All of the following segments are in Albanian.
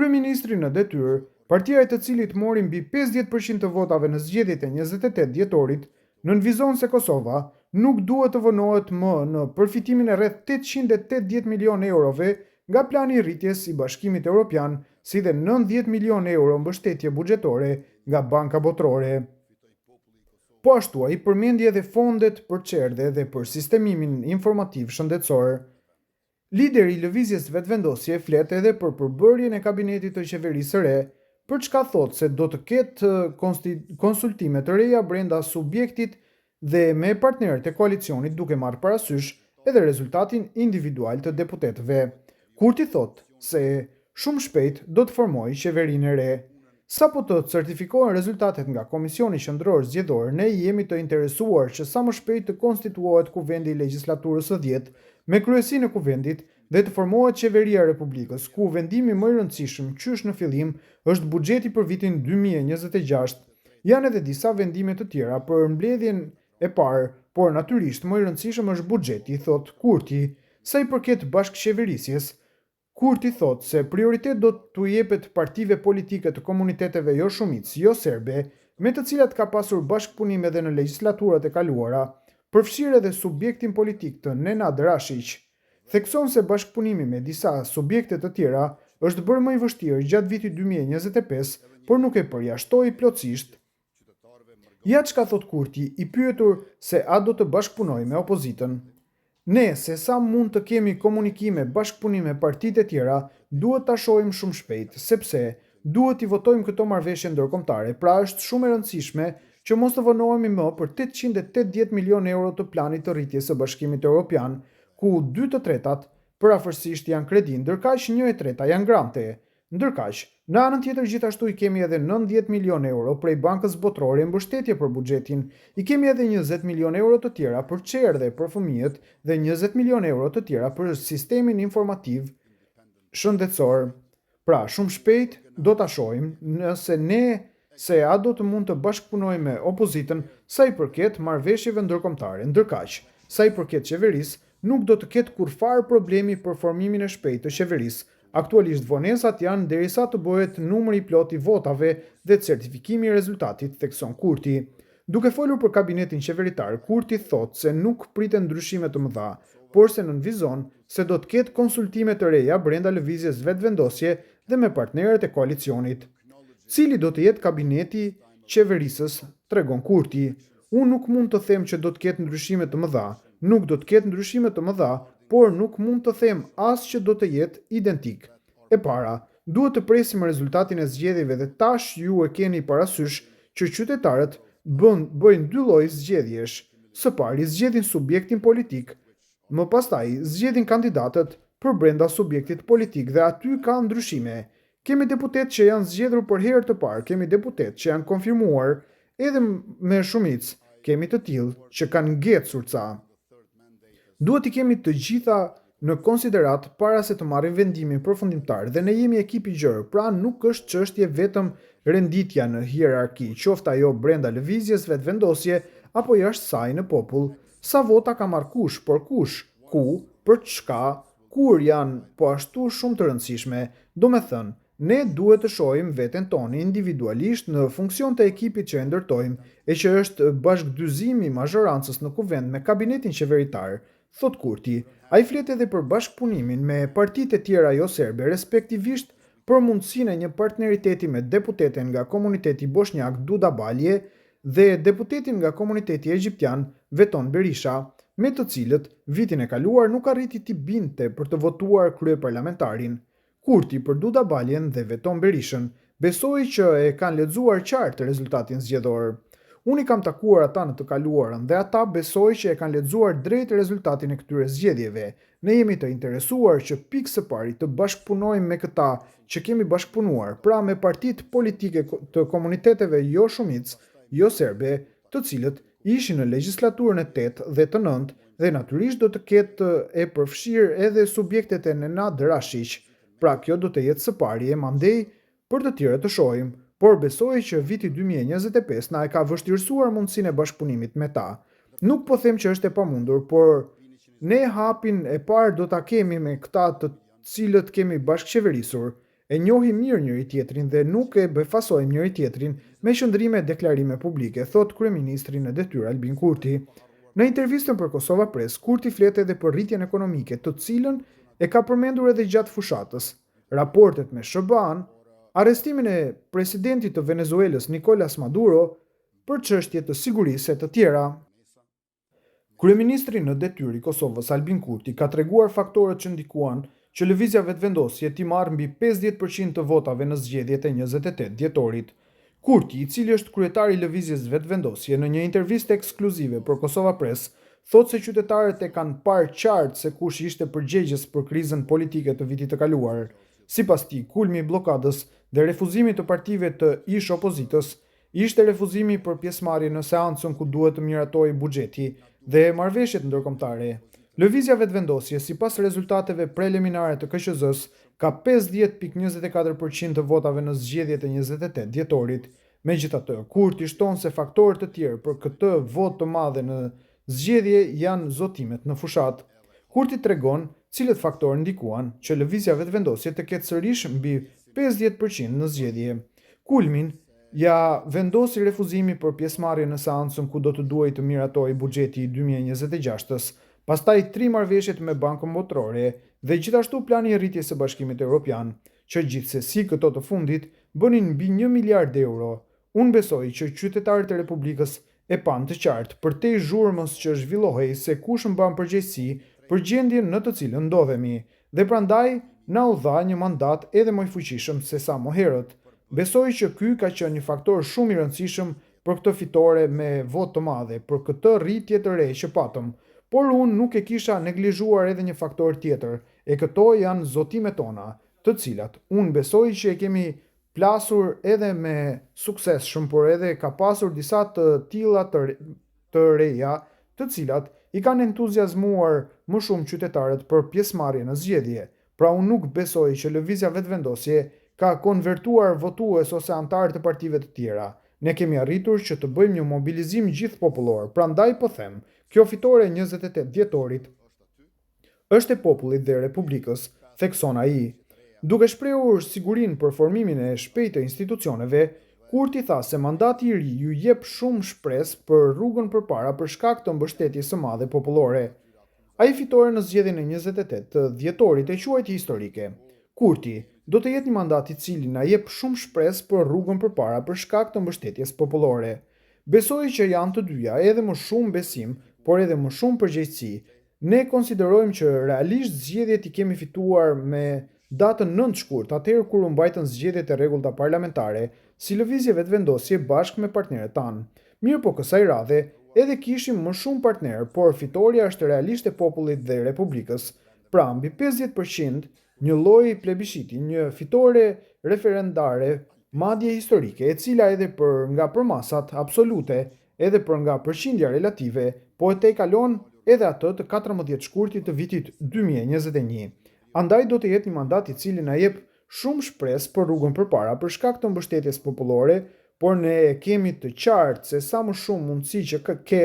Kryeministri në detyrë, partia e të cilit mori mbi 50% të votave në zgjedhjet e 28 dhjetorit, nënvizon se Kosova nuk duhet të vënohet më në përfitimin e rreth 880 milion eurove nga plani rritjes i Bashkimit Evropian, si dhe 90 milion euro mbështetje buxhetore nga Banka Botërore. Po ashtu ai përmendi edhe fondet për çerdhe dhe për sistemimin informativ shëndetësor. Lideri i lëvizjes vetëvendosje flet edhe për përbërjen e kabinetit të qeverisë së re, për çka thotë se do të ketë konsultime të reja brenda subjektit dhe me partnerët e koalicionit, duke marrë parasysh edhe rezultatin individual të deputetëve. Kurti thotë se shumë shpejt do të formojë qeverinë e re. Sapo të certifikohen rezultatet nga Komisioni Qendror Zgjedhor, ne jemi të interesuar që sa më shpejt të konstituohet Kuvendi i Legjislaturës së 10 me kryesinë e kuvendit dhe të formohet Qeveria e Republikës, ku vendimi më i rëndësishëm qysh në fillim është buxheti për vitin 2026. Janë edhe disa vendime të tjera për mbledhjen e parë, por natyrisht më i rëndësishëm është buxheti, thot Kurti. Sa i përket bashkëqeverisjes, Kurti thot se prioritet do t'u jepet partive politike të komuniteteve jo shumicë, jo serbe, me të cilat ka pasur bashkëpunim edhe në legjislaturat e kaluara, përfshirë edhe subjektin politik të Nenad Rashiq. Thekson se bashkëpunimi me disa subjekte të tjera është bërë më i vështirë gjatë vitit 2025, por nuk e përjashtoi plotësisht. Ja çka thot Kurti, i pyetur se a do të bashkëpunoj me opozitën. Ne, se sa mund të kemi komunikime, bashkëpunim me partitë e tjera, duhet ta shohim shumë shpejt, sepse duhet i votojmë këto marrëveshje ndërkombëtare, pra është shumë e rëndësishme që mos të vonohemi më për 880 milion euro të planit të rritjes së Bashkimit Evropian, ku 2/3 përafërsisht janë kredi, ndërkaq 1/3 janë grante. Ndërkaq, në anën tjetër gjithashtu i kemi edhe 90 milion euro prej Bankës Botërore mbështetje për buxhetin, i kemi edhe 20 milion euro të tjera për çerdhe për fëmijët dhe 20 milion euro të tjera për sistemin informativ shëndetësor. Pra, shumë shpejt do ta shohim nëse ne se a do të mund të bashkëpunojmë me opozitën sa i përket marrëveshjeve ndërkombëtare. Ndërkaq, sa i përket qeverisë, nuk do të ketë kurfar problemi për formimin e shpejtë të qeverisë. Aktualisht vonesat janë derisa të bëhet numri i plot i votave dhe certifikimi i rezultatit, thekson Kurti. Duke folur për kabinetin qeveritar, Kurti thotë se nuk pritet ndryshime të mëdha, por se nënvizon se do të ketë konsultime të reja brenda lëvizjes vetëvendosje dhe me partnerët e koalicionit. Cili do të jetë kabineti qeverisës, tregon Kurti. Unë nuk mund të them që do të ketë ndryshime të mëdha, nuk do të ketë ndryshime të mëdha, por nuk mund të them as që do të jetë identik. E para, duhet të presim rezultatin e zgjedhjeve dhe tash ju e keni parasysh që qytetarët bëjnë dy lloj zgjedhjesh. Së pari zgjedhin subjektin politik, më pastaj zgjedhin kandidatët për brenda subjektit politik dhe aty ka ndryshime. Kemi deputet që janë zgjedhur për herë të parë, kemi deputet që janë konfirmuar edhe me shumicë, kemi të tillë që kanë ngecur ca. Duhet i kemi të gjitha në konsiderat para se të marrim vendimin përfundimtar dhe ne jemi ekip i gjerë, pra nuk është çështje vetëm renditja në hierarki, qoftë ajo brenda lëvizjes vetëvendosje apo jashtë saj në popull. Sa vota ka marrë kush, por kush, ku, për çka, kur janë po ashtu shumë të rëndësishme. Do me thënë, ne duhet të shohim veten tonë individualisht në funksion të ekipit që e ndërtojmë e që është bashkëdyzimi i mazhorancës në kuvend me kabinetin qeveritar. Thot Kurti, ai flet edhe për bashkëpunimin me partitë e tjera jo serbe, respektivisht për mundësinë e një partneriteti me deputeten nga komuniteti bosnjak Duda Balje dhe deputetin nga komuniteti egjiptian Veton Berisha, me të cilët vitin e kaluar nuk arriti t'i binte për të votuar kryeparlamentarin. Kurti për Duda Baljen dhe Veton Berishën besoi që e kanë lexuar qartë rezultatin zgjedhor. Unë i kam takuar ata në të kaluarën dhe ata besoj që e kanë lexuar drejt rezultatin e këtyre zgjedhjeve. Ne jemi të interesuar që pikë së pari të bashkëpunojmë me këta që kemi bashkëpunuar, pra me partitë politike të komuniteteve jo shumicë, jo serbe, të cilët ishin në legjislaturën e 8 dhe të 9 dhe natyrisht do të ketë e përfshirë edhe subjektet e Nenad Rashiq. Pra kjo do të jetë së pari e mandej për të tjerë të shohim, por besoj që viti 2025 na e ka vështirësuar mundësinë e bashkëpunimit me ta. Nuk po them që është e pamundur, por ne hapin e parë do ta kemi me këta të cilët kemi bashkëqeverisur. e njohim mirë njëri tjetrin dhe nuk e befasojmë njëri tjetrin me qëndrime e deklarime publike, thot kryeministri në detyrë Albin Kurti. Në intervistën për Kosova Press, Kurti flet edhe për rritjen ekonomike, të cilën e ka përmendur edhe gjatë fushatës, raportet me SBA-n, arrestimin e presidentit të Venezuelës Nicolas Maduro për çështje të sigurisë e të tjera. Kryeministri në detyrë i Kosovës Albin Kurti ka treguar faktorët që ndikuan që lëvizja vetëvendosje t'i marrë mbi 50% të votave në zgjedhjet e 28 dhjetorit. Kurti, i cili është kryetari i lëvizjes vetëvendosje, në një intervistë ekskluzive për Kosova Press, thotë se qytetarët e kanë parë qartë se kush ishte përgjegjës për krizën politike të vitit të kaluar. Sipas tij, kulmi i bllokadës dhe refuzimi të partive të ish opozitës ishte refuzimi për pjesëmarrje në seancën ku duhet të miratojë buxheti dhe marrëveshjet ndërkombëtare. Lëvizja vetëvendosje, sipas rezultateve preliminare të KQZ-s, ka 50.24% të votave në zgjedhjet e 28 dhjetorit. Megjithatë, Kurti shton se faktorët të tjerë për këtë votë të madhe në zgjedhje janë zotimet në fushat. Kurti tregon cilët faktorë ndikuan që lëvizja vetëvendosje të ketë sërish mbi 50% në zgjedhje. Kulmin ja vendosi refuzimi për pjesëmarrje në seancën ku do të duhej të miratoj buxheti i 2026-s, pastaj 3 marrëveshjet me Bankën Botërore dhe gjithashtu plani i rritjes së Bashkimit Evropian, që gjithsesi këto të fundit bënin mbi 1 miliard euro. Unë besoj që qytetarët e Republikës e panë të qartë përtej zhurmës që zhvillohej se kush mban përgjegjësi për gjendjen në të cilën ndodhemi, dhe prandaj na u dha një mandat edhe më i fuqishëm se sa më herët. Besoj që ky ka qenë një faktor shumë i rëndësishëm për këtë fitore me votë të madhe, për këtë rritje të re që patëm, por unë nuk e kisha neglizhuar edhe një faktor tjetër, e këto janë zotimet tona, të cilat unë besoj që e kemi plasur edhe me sukses shumë, por edhe ka pasur disa të tilla të reja, të cilat i kanë entuziazmuar më shumë qytetarët për pjesëmarrje në zgjedhje. Pra unë nuk besoj që lëvizja vetëvendosje ka konvertuar votues ose antarë të partive të tjera. Ne kemi arritur që të bëjmë një mobilizim gjithë popullor, prandaj po them, kjo fitore e 28 dhjetorit është e popullit dhe Republikës, thekson ai. Duke shprehur sigurinë për formimin e shpejtë të institucioneve, Kurti tha se mandati i ri ju jep shumë shpresë për rrugën përpara për shkak të mbështetjes së madhe popullore. Ai fitore në zgjedhjen e 28 dhjetorit e quajti historike. Kurti do të jetë një mandat i cili na jep shumë shpresë për rrugën përpara për shkak të mbështetjes popullore. Besoj që janë të dyja, edhe më shumë besim, por edhe më shumë përgjegjësi. Ne konsiderojmë që realisht zgjedhjet i kemi fituar me datën 9 shkurt, atëherë kur u mbajtën zgjedhjet e rregullta parlamentare, si lëvizje vetëvendosje bashkë me partnerët tanë. Mirë po kësaj radhe, edhe kishim më shumë partnerë, por fitoria është realisht e popullit dhe Republikës. Pra, mbi 50%, një lloj plebishiti, një fitore referendare, madje historike, e cila edhe për nga përmasat absolute, edhe për nga përqindja relative, po e kalon edhe atë të 14 shkurtit të vitit 2021. Andaj do të jetë një mandat i cili na jep shumë shpresë për rrugën përpara për shkak të mbështetjes popullore, por ne kemi të qartë se sa më shumë mundësi që ke,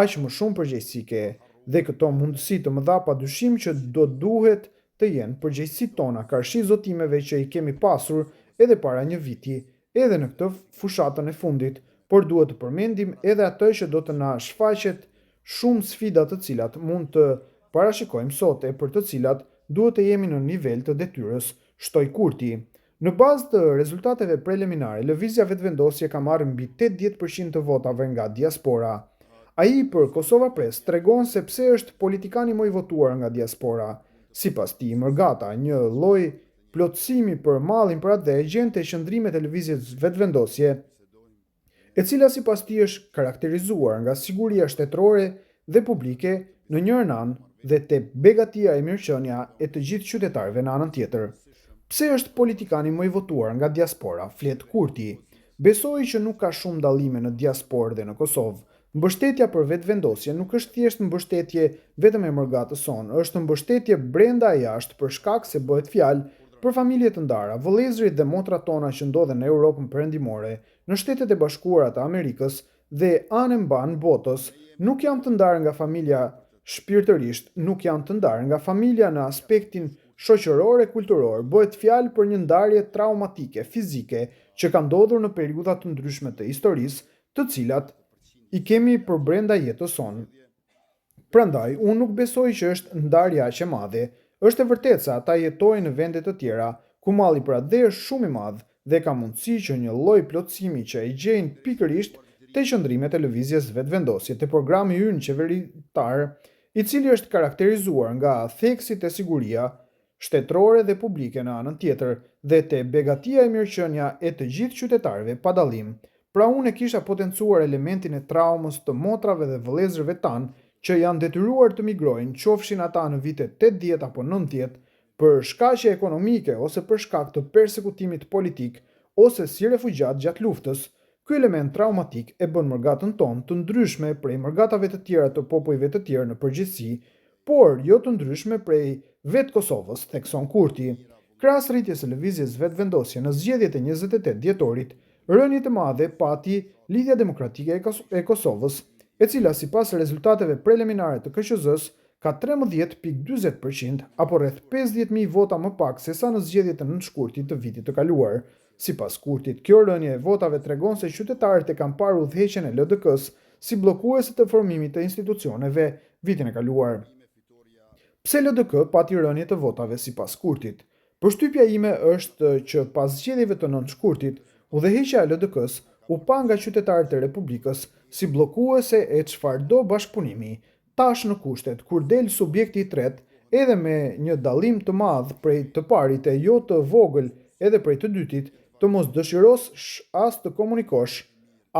aq më shumë përgjegjësi ke, dhe këto mundësi të mëdha padyshim që do duhet të jenë përgjegjësitë tona, karshi zotimeve që i kemi pasur edhe para një viti, edhe në këtë fushatën e fundit, por duhet të përmendim edhe atë që do të na shfaqet shumë sfida të cilat mund të parashikojmë sot e për të cilat duhet të jemi në nivel të detyrës, shtoi Kurti. Në bazë të rezultateve preliminare, lëvizja vetëvendosje ka marrë mbi 80% të votave nga diaspora. Ai për Kosova Press tregon se pse është politikani më i votuar nga diaspora. Sipas tij, Mërgata, një lloj plotësimi për mallin për atë dhe e gjen te qëndrimet e lëvizjes vetëvendosje, e cila sipas tij është karakterizuar nga siguria shtetërore dhe publike në njërin anë dhe te begatia e mirëqenia e të gjithë qytetarëve në anën tjetër. Pse është politikani më i votuar nga diaspora, flet Kurti. Besoj që nuk ka shumë dallime në diasporë dhe në Kosovë. Mbështetja për vetëvendosje nuk është thjesht mbështetje vetëm e Mërgatës sonë, është mbështetje brenda e jashtë për shkak se bëhet fjalë për familje të ndara, vëllezërit dhe motrat tona që ndodhen në Europën Perëndimore, në Shtetet e Bashkuara të Amerikës dhe anë mban botës, nuk janë të ndarë nga familja shpirtërisht, nuk janë të ndarë nga familja në aspektin shoqëror e kulturor, bëhet fjalë për një ndarje traumatike, fizike, që ka ndodhur në periudha të ndryshme të historisë, të cilat i kemi për brenda jetës sonë. Prandaj, unë nuk besoj që është ndarje aq e madhe. Është e vërtetë se ata jetojnë në vende të tjera, ku malli për atë është shumë i madh dhe ka mundësi që një lloj plotësimi që e gjejnë pikërisht te qëndrimet e lëvizjes vetvendosje te programi ynë qeveritar, i cili është karakterizuar nga theksit e siguria shtetërore dhe publike në anën tjetër dhe te begatia e mirëqenia e të gjithë qytetarëve pa dallim. Pra unë e kisha potencuar elementin e traumës të motrave dhe vëllezërve tanë që janë detyruar të migrojnë, qofshin ata në vitet 80 apo 90, për shkaqe ekonomike ose për shkak të persekutimit politik ose si refugjat gjatë luftës. Ky element traumatik e bën mërgatën tonë të ndryshme prej mërgatave të tjera të popujve të tjerë në përgjithësi, por jo të ndryshme prej vetë Kosovës, thekson Kurti. Krahas rritjes së lëvizjes vetvendosje në zgjedhjet e 28 dhjetorit, rënje të madhe pati Lidhja Demokratike e Kosovës, e cila sipas rezultateve preliminare të KQZ-s ka 13.40% apo rreth 50.000 vota më pak se sa në zgjedhjet e nënshkurtit të vitit të kaluar. Sipas Kurtit, kjo rënje e votave tregon se qytetarët e kanë parë udhëheqjen e LDK-s si bllokuese të formimit të institucioneve vitin e kaluar. Pse LDK pati rënje të votave sipas Kurtit? Përshtypja ime është që pas zgjedhjeve të nënshkurtit, udhëheqja e LDK-s u pa nga qytetarët e Republikës si bllokuese e çfarëdo bashkëpunimi. Tash në kushtet kur del subjekti i tretë, edhe me një dallim të madh prej të parit e jo të vogël edhe prej të dytit, të mos dëshirosh as të komunikosh,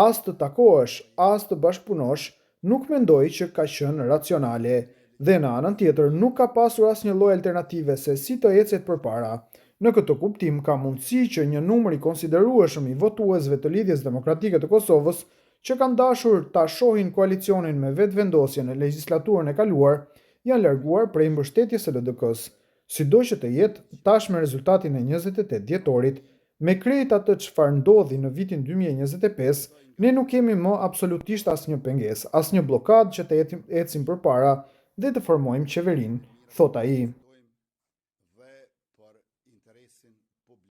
as të takohesh, as të bashkëpunosh, nuk mendoj që ka qenë racionale dhe në anën tjetër nuk ka pasur asnjë lloj alternative se si të ecet përpara. Në këtë kuptim ka mundësi që një numër i konsiderueshëm i votuesve të Lidhjes Demokratike të Kosovës që kanë dashur ta shohin koalicionin me vetvendosje në legjislaturën e kaluar, janë larguar prej mbështetjes së LDK-s. Sido që të jetë, tash me rezultatin e 28 dhjetorit, me krejt atë çfarë ndodhi në vitin 2025, ne nuk kemi më absolutisht asnjë pengesë, asnjë bllokadë që të ecim përpara dhe të formojmë qeverinë, thot ai.